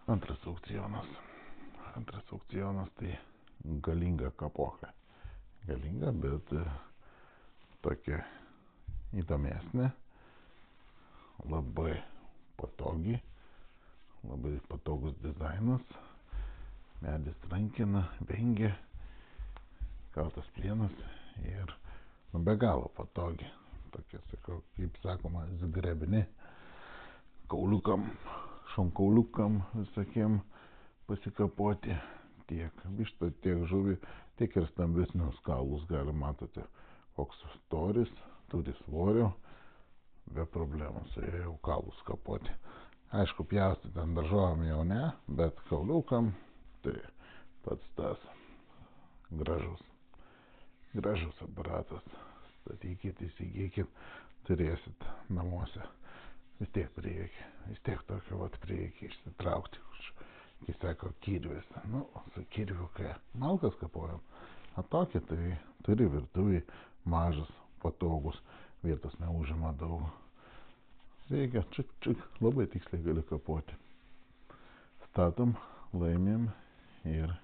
Antras aukcionas. Antras aukcionas tai galinga kapoka. Galinga, bet tokia įdomesnė. Labai patogi. Labai patogus dizainas. Medis rankina, vengia. Kaltas plienas ir be galo patogi. Tokia, sakau, kaip sakoma, zgrebni kauliukam, šonkauliukam visokiem pasikapoti. Tiek vištą, tiek žuvį, tiek ir stambesnius kaulus gali, matote, koks storis, turi svorio, be problemų su jau kaulus kapoti. Aišku, pjaustyti ant daržovam jau ne, bet kauliukam tai pats tas gražus aparatas. Statykit, įsigykit, turėsit namuose. Vis tiek priekį, vis tiek tokio vat priekį išsitraukti, kai sako, kirvis. Nu, su kirviu, kai malkas kapojam, o tokį tai turi virtuvį, mažas, patogus, vietos neužima daug. Reikia, čik, labai tiksliai gali kapoti. Statom, laimėm ir